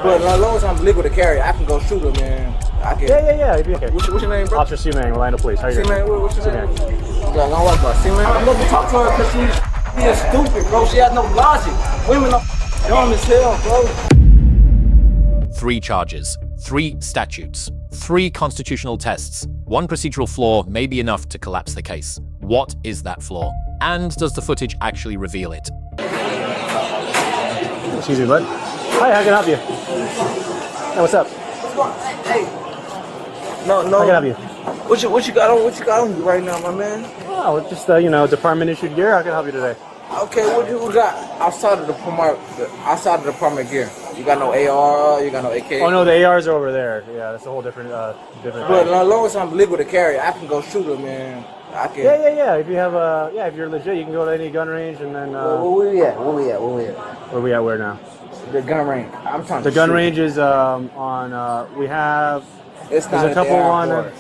But as long as I'm legal to carry, I can go shoot him, man. I can. Yeah. Okay. What's your name, bro? Officer C-Man, Orlando Police. How you doing? C-Man, what's your name? Yeah, don't worry about C-Man. I'm going to talk to her because she is stupid, bro. She has no logic. Women are dumb as hell, bro. 3 charges, 3 statutes, 3 constitutional tests. 1 procedural flaw may be enough to collapse the case. What is that flaw? And does the footage actually reveal it? Excuse me, bud. Hi, how can I help you? Hey, what's up? Hey. No. How can I help you? What you got on? What you got on you right now, my man? Oh, just department issued gear. How can I help you today? Okay, what you got outside of the department gear? You got no AR? You got no AK? Oh no, the ARs are over there. Yeah, that's a whole different But thing. as long as I'm legal to carry, I can go shoot them, man. I can. Yeah. If you have if you're legit, you can go to any gun range and then. Where we at? Where we at? Where we at? Where now? The gun range. I'm trying to. The gun shoot. range is we have. It's not There's a at couple the on. airport.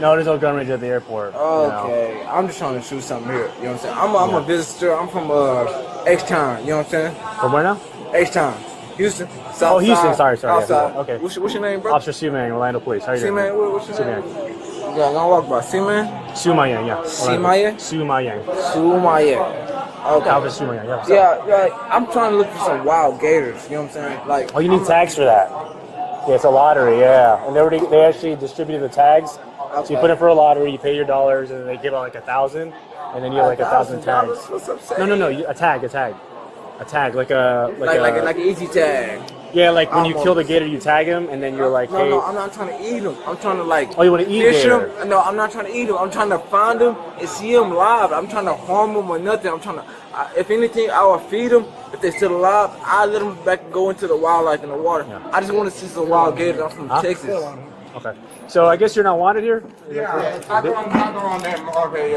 No, there's no gun range at the airport. Okay, I'm just trying to shoot something here. You know what I'm saying? I'm a visitor. I'm from H-Town. You know what I'm saying? From where now? H-Town, Houston. South Oh, Houston. side, Sorry. South side. Yeah. Okay. What's your name, bro? Officer C-Man, Orlando Police. How you doing? C-Man, what's your name? C-Man. Yeah, I'm gonna walk by. C-Man? Sumayan, yeah. Sumayan? Sumayan. Sumayan. Okay. Officer Sumayan, yeah. Yeah, I'm trying to look for some wild gators. You know what I'm saying? Like. Oh, you need tags for that. Yeah, it's a lottery, yeah. And they actually distributed the tags. Okay. So you put in for a lottery, you pay your dollars, and then they give out like 1,000, and then you have like 1,000 tags. What's up, saying? No, a tag, like an easy tag. Yeah, like when you kill the gator, you tag him, and then you're like, hey. No, I'm not trying to eat them. I'm trying to like. Oh, you want to eat fish gator? them? No, I'm not trying to eat them. I'm trying to find them and see them live. I'm trying to harm them or nothing. I'm trying to. If anything, I will feed them. If they're still alive, I let them back go into the wildlife in the water. Yeah. I just want to see some wild gators. I'm from Texas. Okay. So I guess you're not wanted here. Yeah, I don't them already.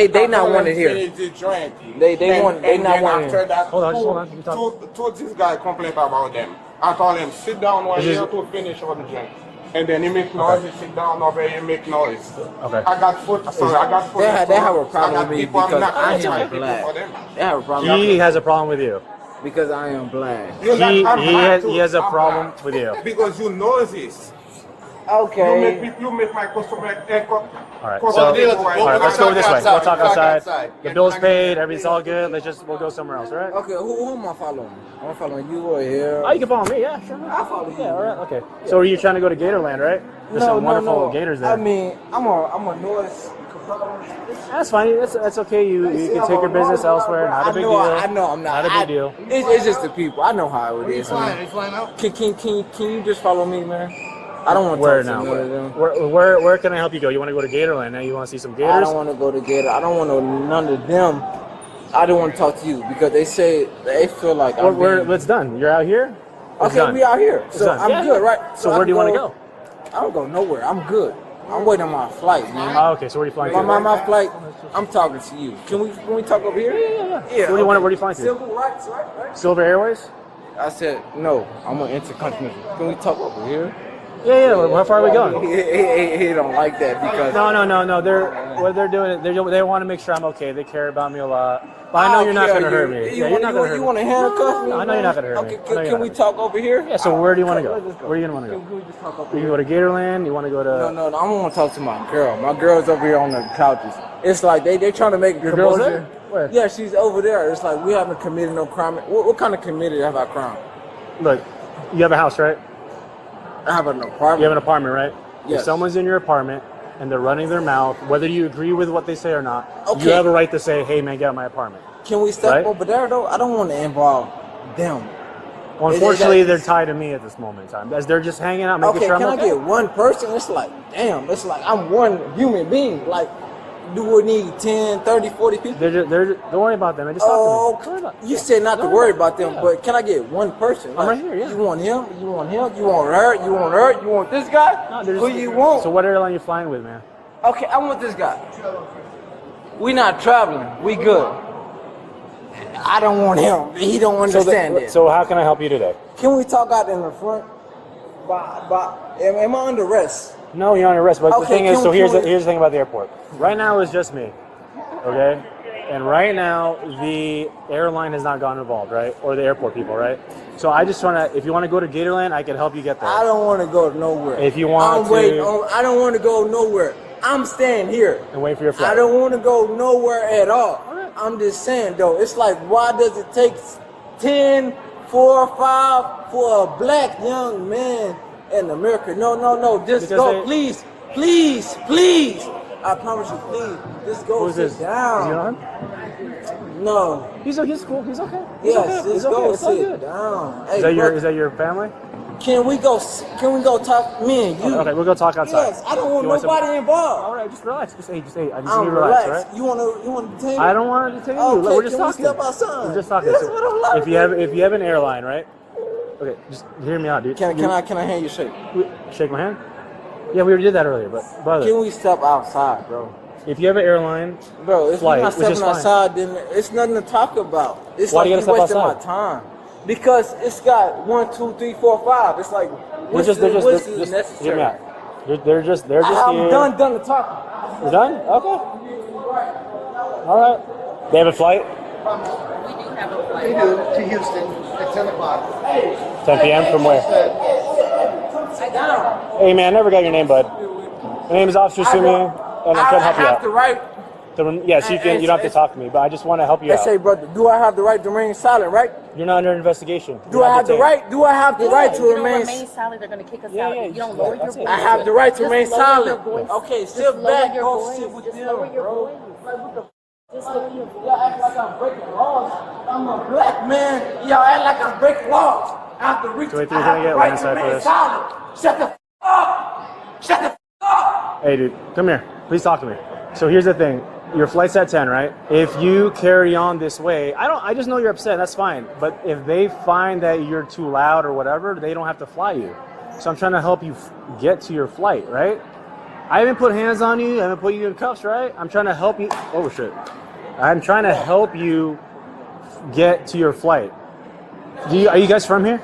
They not wanted here. They not wanted here. Hold on. You talk. Told this guy complain about them. I told him sit down one here to finish all the drink. And then he make noise, he sit down over here, he make noise. Okay. I got food. They have a problem with me because I am black. They have a problem. He has a problem with you. Because I am black. He has a problem with you. Because you know this. Okay. You make my customer haircut. All right, let's go this way. We'll talk outside. The bill's paid. Everything's all good. We'll go somewhere else. All right. Okay. Who am I following? I'm following you or here. Oh, you can follow me. Yeah, sure. I follow you. Yeah. All right. Okay. So are you trying to go to Gatorland, right? There's some wonderful gators there. I mean, I'm a noise. That's fine. That's okay. You can take your business elsewhere. Not a big deal. I know. I'm not. Not a big deal. It's just the people. I know how it is. It's flying out. Can you just follow me, man? I don't want to Where talk now? to none of them. Where can I help you go? You want to go to Gatorland now? You want to see some gators? I don't want to go to Gator. I don't want to none of them. I don't want to talk to you because they say they feel like It's done. You're out here. Okay, we out here, so I'm good, right? So where do you want to go? I don't go nowhere. I'm good. I'm waiting on my flight, man. Oh, okay. So where are you flying to? My flight. I'm talking to you. Can we talk over here? Yeah. Yeah. Where do you fly to? Civil rights, right? Silver Airways. I said no. I'm on intercontinental. Can we talk over here? Yeah. How far are we going? He don't like that because No. They're doing. They want to make sure I'm okay. They care about me a lot. But I know you're not going to hurt me. You want to handcuff me? No, I know you're not going to hurt me. Okay, can we talk over here? Yeah. So where do you want to go? Where are you going to want to go? Can we just talk over You here? can go to Gatorland. You want to go to? No. I want to talk to my girl. My girl's over here on the couches. It's like they're trying to make Your girl's there? Where? Yeah, she's over there. It's like we haven't committed no crime. What kind of committed have I crime? Look, you have a house, right? I have an apartment. You have an apartment, right? Yes. If someone's in your apartment and they're running their mouth, whether you agree with what they say or not, Okay. you have a right to say, "Hey, man, get out of my apartment." Can we step Right? over there though? I don't want to involve them. Well, unfortunately, they're tied to me at this moment in time, as they're just hanging out, making Okay, sure I'm can okay. I get one person? It's like, damn, it's like I'm one human being. Like, do we need 10, 30, 40 people? Don't worry about them. Just talk to me. Don't worry about You said not to worry about them, but can I get one person? I'm right here, yeah. You want him? You want him? You want her? You want her? You want this guy? No, Who you want? So what airline are you flying with, man? Okay, I want this guy. We not traveling. We good. I don't want him. He don't understand it. So how can I help you today? Can we talk out in the front? Am I under arrest? No, you're on arrest. But the Okay, thing is, can so we- here's the thing about the airport. Right now it's just me, okay? And right now the airline has not gotten involved, right? Or the airport people, right? So I just want to, if you want to go to Gatorland, I can help you get there. I don't want to go nowhere. If you want I don't want to go nowhere. I'm staying here. And wait for your flight. I don't want to go nowhere at all. I'm just saying, though, it's like, why does it take 10, 4, 5 for a black young man in America? No. Just go, please. I promise you, please. Just go sit down. Is he on? No. He's cool. He's okay. Yes, just go sit down. Hey, Is that your family? Can we go talk, me and you? Okay, we'll go talk outside. Yes, I don't want nobody involved. All right, just relax. Just hey. I just need I'm you to relax, relaxed. right? You want to detain me? I don't want to detain you. Okay, We're just can talking. We step outside? We're just talking. That's what I'm like. If you have an airline, right? Okay, just hear me out, dude. Can I hand you a shake? Shake my hand? Yeah, we already did that earlier, but brother. Can we step outside, bro? If you have an airline, bro, if flight, we're not stepping outside, then it's nothing to talk about. It's Why like do you you're gotta step wasting outside? my time. Because it's got 1, 2, 3, 4, 5. It's like what's just necessary? hear me out. They're just here. I'm done the talking. You're done? Okay. All right. They have a flight? We do have a flight. We do, to Houston at 10 o'clock. 10 p.m. from where? Hey man, I never got your name, bud. My name is Officer Sumi, and I'm trying to help you I have out. the right. Yes, you can. You don't have to talk to me, but I just want to help you They out. say, brother, do I have the right to remain silent, right? You're not under investigation. Do I have the right? Do I have the right to You don't remain? remain silent, they're going to kick us Yeah, out. yeah, You don't lower your that's it. voice. I have the right to Just remain lower your silent. voice. Okay, Just sit lower back, your go voice. sit with Just them, lower your bro. voice. Like, what the Just lower your voice. y'all act like I'm breaking laws. I'm a black man. Y'all act like I'm breaking laws. I have to reach. So wait, I you're have gonna the get right one to side for remain this. silent. Shut the up. Shut the up. Hey, dude, come here. Please talk to me. So here's the thing. Your flight's at 10, right? If you carry on this way, I just know you're upset. That's fine. But if they find that you're too loud or whatever, they don't have to fly you. So I'm trying to help you get to your flight, right? I haven't put hands on you. I haven't put you in cuffs, right? I'm trying to help you. Oh, shit. I'm trying to help you get to your flight. Are you guys from here?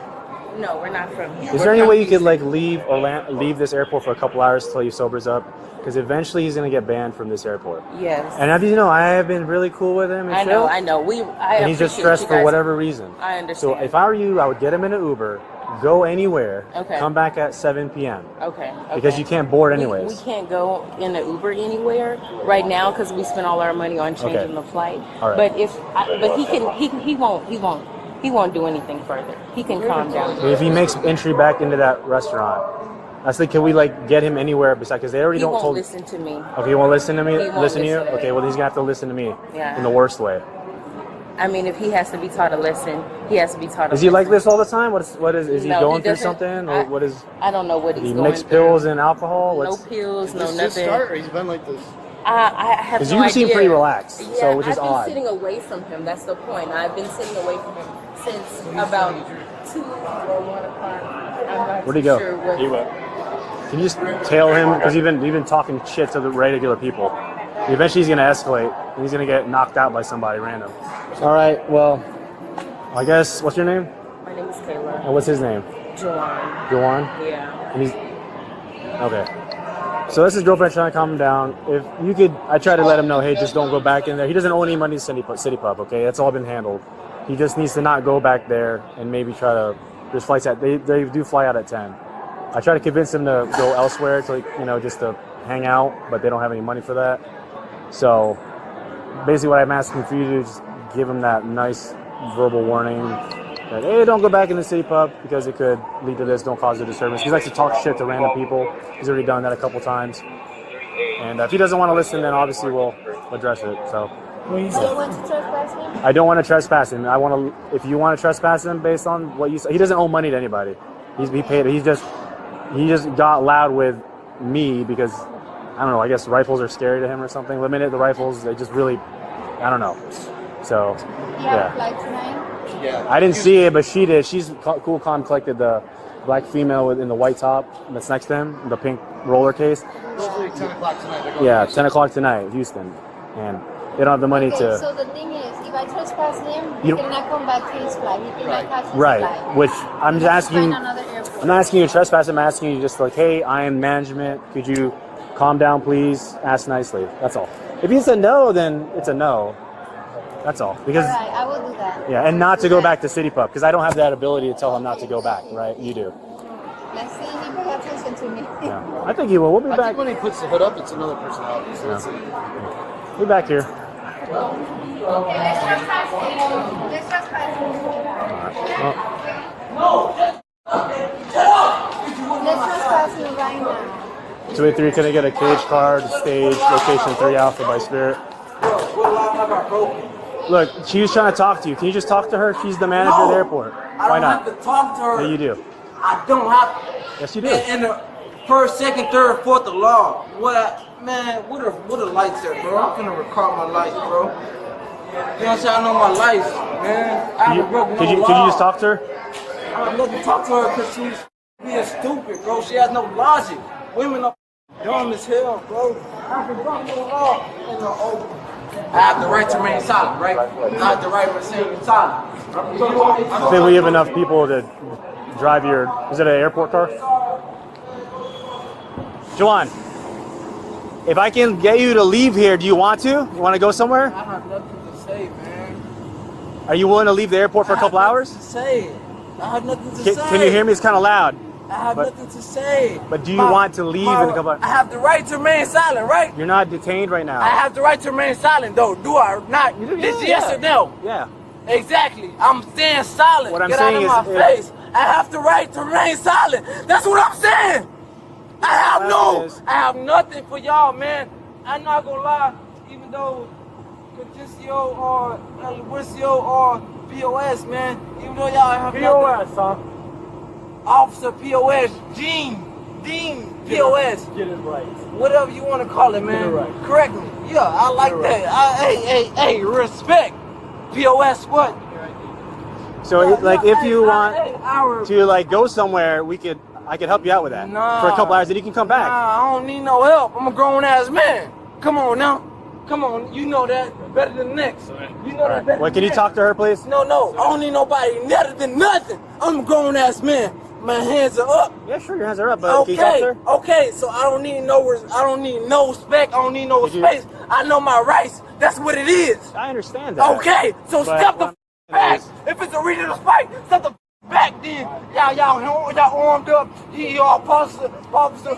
No, we're not from here. Is there any way you could like leave leave this airport for a couple hours till he sobers up? Because eventually he's gonna get banned from this airport. Yes. And as you know, I have been really cool with him. And I chill, know. And he's just stressed for whatever reason. I understand. So if I were you, I would get him in an Uber, go anywhere, Okay. come back at 7 p.m. Okay. Because you can't board anyways. We can't go in an Uber anywhere right now because we spent all our money on changing the flight. All right. But he won't do anything further. He can calm down. If he makes entry back into that restaurant, I said, can we like get him anywhere besides? Because they already He don't won't told. listen to me. Okay, he won't listen to me. He won't Listen to you. listen to me. Okay, well he's gonna have to listen to me. Yeah. In the worst way. I mean, if he has to be taught a lesson, he has to be taught a lesson. Is he like this all the time? Is he No, going he through doesn't. something, or what is? I don't know what he's He going mix through. pills and alcohol. No pills, no This nothing. start, or he's been like this? I have Because no you seem idea. pretty relaxed, Yeah, so which is I've been odd. sitting away from him. That's the point. I've been sitting away from him since about 2 or 1 o'clock. I'm not Where'd he too go? Sure what, Can you just tail him? Because you've been talking shit to the regular people. Eventually, he's gonna escalate, and he's gonna get knocked out by somebody random. All right. Well, I guess what's your name? My name is Kayla. And what's his name? Joanne. Joanne. Yeah. And he's okay. So that's his girlfriend trying to calm him down. If you could, I try to let him know, hey, just don't go back in there. He doesn't owe any money to City Pub, okay? That's all been handled. He just needs to not go back there and maybe try to. There's flights they do fly out at 10. I try to convince him to go elsewhere to just to hang out, but they don't have any money for that. So basically, what I'm asking for you to do is just give him that nice verbal warning that, hey, don't go back in the City Pub because it could lead to this. Don't cause a disturbance. He likes to talk shit to random people. He's already done that a couple times. And if he doesn't want to listen, then obviously we'll address it. So Do you want to trespass him? I don't want to trespass him. I want to. If you want to trespass him based on what you say, he doesn't owe money to anybody. He paid. He just got loud with me because I don't know. I guess rifles are scary to him or something. Limited the rifles. They just really, I don't know. So You have a flight tonight? Yeah. I didn't see it, but she did. She's cool, calm, collected. The black female in the white top that's next to him, the pink roller case. Hopefully 10 o'clock tonight. They're going Yeah, to 10 o'clock tonight, Houston, and they don't have the money Okay, to. so the thing is, if I trespass him, You- he cannot come back to his flight. He cannot catch his Right, flight. which I'm just asking. Find another airport. I'm not asking you to trespass. I'm asking you just like, hey, I am management. Could you calm down, please? Ask nicely. That's all. If it's a no, then it's a no. That's all. Because All right, I will do that. yeah, and not to go back to City Pub because I don't have that ability to tell him not to go back. Right? You do. Let's see if he pays attention to me. Yeah. I think he will. We'll be I back. think when he puts the hood up, it's another personality. So let's see. We'll be back here. Okay, let's trespass him. Let's trespass him. Let's trespass him right now. 283, can I get a cage card, stage, location 3 Alpha by Spirit? What live I got broken? Look, she was trying to talk to you. Can you just talk to her? She's the manager of the airport. I Why don't not? have to talk to her. Yeah, you do. I don't have to. Yes, you do. In the first, second, third, fourth of law. What a lights there, bro. I'm finna record my lights, bro. You know what I'm saying? I know my lights, man. I haven't broken no Could you law. just talk to her? I would love to talk to her because she's being stupid, bro. She has no logic. Women are dumb as hell, bro. I can break no law in the open. I have the right to remain silent, right? I have the right to remain silent. I think we have enough people to drive your. Is it an airport car? Juwan, if I can get you to leave here, do you want to? You want to go somewhere? I have nothing to say, man. Are you willing to leave the airport for a couple hours? To say. I have nothing to say. Can you hear me? It's kind of loud. I have nothing to say. But do you want to leave in a couple hours? I have the right to remain silent, right? You're not detained right now. I have the right to remain silent, though. Do I not? You do, It's yeah. yes or no. Yeah. Exactly. I'm staying silent. What I'm Get saying out of is, my face. I have the right to remain silent. That's what I'm saying. I have nothing for y'all, man. I'm not gonna lie, even though Condicio or El Wisio or POS, man, even though y'all have POS, huh? Officer POS, Dean POS, Get it right. whatever you want to call it, man. Get it right. Correct me. Yeah, I like that. Hey, respect. POS what? So, like, if you want our to like go somewhere, I could help you out with that Nah. for a couple hours, and you can come back. Nah, I don't need no help. I'm a grown ass man. Come on now. Come on. You know that better than the next. You know that better Wait, can than you talk to her, please? No. I don't need nobody better than nothing. I'm a grown ass man. My hands are up. Yeah, sure, your hands are up, but can you talk to her? Okay. So I don't need no spec. I don't need no space. I know my rights. That's what it is. I understand that. Okay. So But step the what back. is- If it's a reason to fight, step the back then. Y'all armed up. Y'all officer. Talk to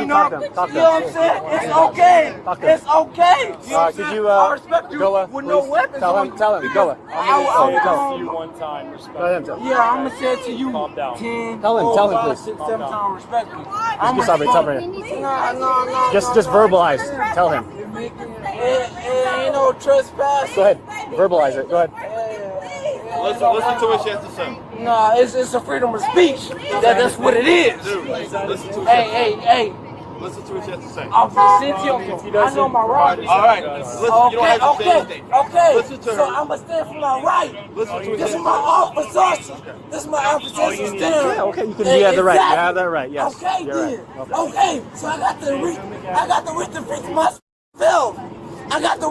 him, talk to him, talk to You know him. what I'm saying? It's okay. Talk to him. It's okay. You know what I'm Could saying? you, I respect you Goa, with no please? weapons. Tell on him, you. tell him, Goa. I you one time, respect. Let him tell. Yeah, I'm gonna say it to you. Calm down. 10, Tell him, 4, tell him, 5, please. 6, 7 times respectfully. Just stop right We here. need to No. Just verbalize. Tell him. Ain't no trespass. Go ahead. Verbalize it. Go ahead. Listen to what she has to say. Nah, it's a freedom of speech. That's what it is. Listen to Hey. Listen to what she has to say. Officer Cynthia, I know my rights. All right. Listen, you don't have to say anything. Okay. Listen to So her. I'm gonna stand for my right. Listen to what This she is my officer. This is my officer. Stand. Yeah, okay, you have the right. You have that right. Yes. Okay, You're then. right. Okay. So I got the right to fix myself. I got the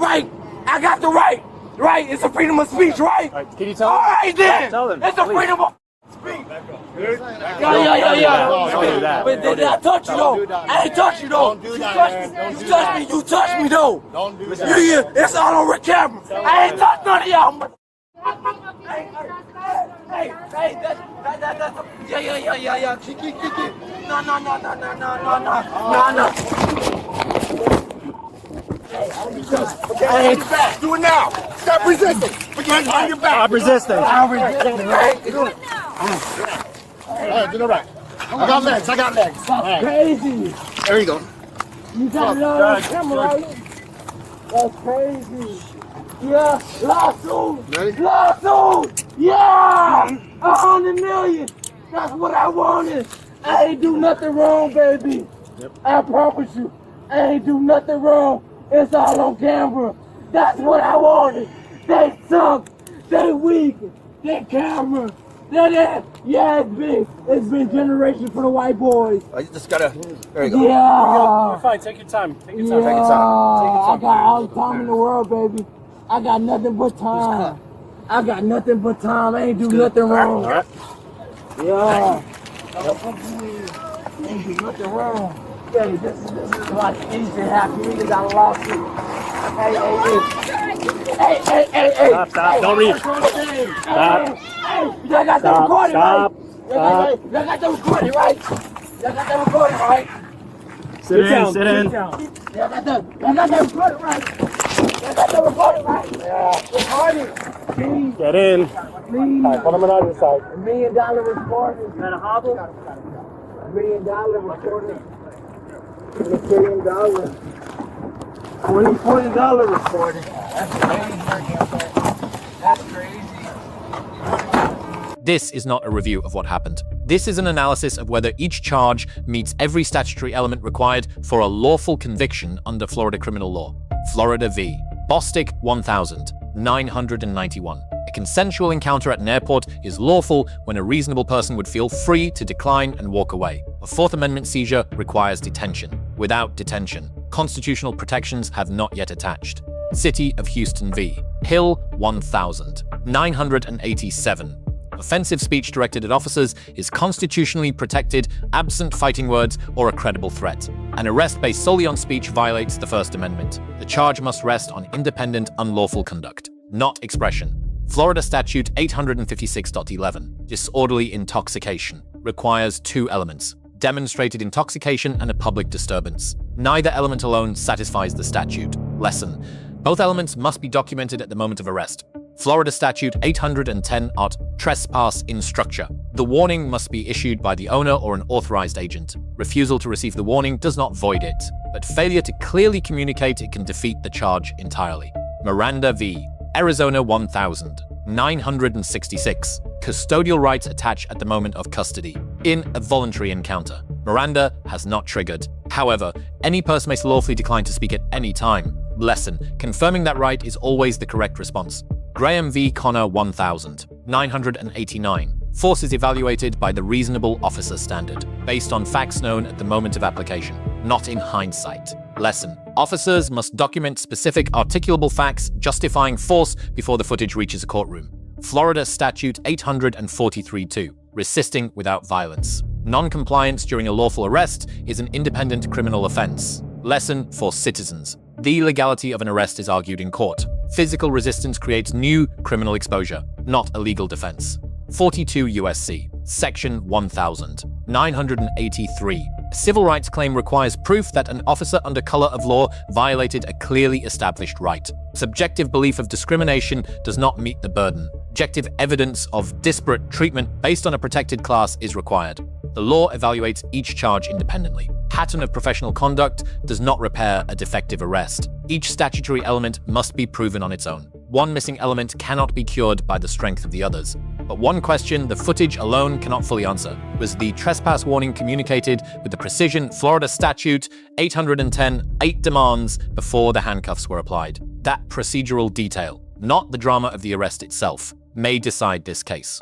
right. Right? It's a freedom of speech, right? All right, can you tell him? All right, then. Tell them, It's a please. freedom of speech. Yeah. Don't do that. But did I touch you though? I ain't touch you though. You touched me. You touched me though. Don't do that. Yeah, it's all on camera. I ain't touched none of y'all. Hey, that's yeah. Keep. No. I ain't back. Do it now. Stop resisting. Put your hands behind your back. Stop resisting. All right, do the right. I got legs. All right. Crazy. There you go. You got it on camera, right? That's crazy. Yeah, lawsuit. Ready? Lawsuit. Yeah, 100 million. That's what I wanted. I ain't do nothing wrong, baby. Yep. I promise you, I ain't do nothing wrong. It's all on camera. That's what I wanted. They suck. They weak. They camera. Yeah, it's been generations for the white boys. I just gotta. There you go. Yeah. You're fine. Take your time. Take your Yeah, time. Take your time. I got all the time in the world, baby. I got nothing but time. I ain't do nothing wrong. All right. Yeah. Ain't do nothing wrong. Baby, this is like easy happy. We got a lawsuit. Hey. Hey. Stop. Don't reach. Stop. Y'all got the recording, Stop. right? Y'all got the recording, right? Y'all got the recording, right? Sit in. Y'all got the recording, right? Y'all got the recording, right? Recording. Get in. Please. All right, put him on the other side. $1 million recording. Is that a hobble? $1 million recording. $1 million. $20 recording. That's crazy. This is not a review of what happened. This is an analysis of whether each charge meets every statutory element required for a lawful conviction under Florida criminal law. Florida v. Bostic 1991. A consensual encounter at an airport is lawful when a reasonable person would feel free to decline and walk away. A Fourth Amendment seizure requires detention. Without detention, constitutional protections have not yet attached. City of Houston v. Hill 1987. Offensive speech directed at officers is constitutionally protected absent fighting words or a credible threat. An arrest based solely on speech violates the First Amendment. The charge must rest on independent, unlawful conduct, not expression. Florida Statute 856.11, disorderly intoxication, requires two elements: demonstrated intoxication and a public disturbance. Neither element alone satisfies the statute. Lesson: both elements must be documented at the moment of arrest. Florida Statute 810 art. Trespass in structure. The warning must be issued by the owner or an authorized agent. Refusal to receive the warning does not void it, but failure to clearly communicate it can defeat the charge entirely. Miranda v. Arizona 1966. Custodial rights attach at the moment of custody. In a voluntary encounter, Miranda has not triggered. However, any person may lawfully decline to speak at any time. Lesson: confirming that right is always the correct response. Graham v. Connor 1989. Force is evaluated by the reasonable officer standard, based on facts known at the moment of application, not in hindsight. Lesson: officers must document specific articulable facts justifying force before the footage reaches a courtroom. Florida Statute 843-2. Resisting without violence. Non-compliance during a lawful arrest is an independent criminal offense. Lesson for citizens: the legality of an arrest is argued in court. Physical resistance creates new criminal exposure, not a legal defense. 42 U.S.C. Section 1983. A civil rights claim requires proof that an officer under color of law violated a clearly established right. Subjective belief of discrimination does not meet the burden. Objective evidence of disparate treatment based on a protected class is required. The law evaluates each charge independently. Pattern of professional conduct does not repair a defective arrest. Each statutory element must be proven on its own. One missing element cannot be cured by the strength of the others. But one question the footage alone cannot fully answer: was the trespass warning communicated with the precision Florida Statute 810 demands before the handcuffs were applied? That procedural detail, not the drama of the arrest itself, may decide this case.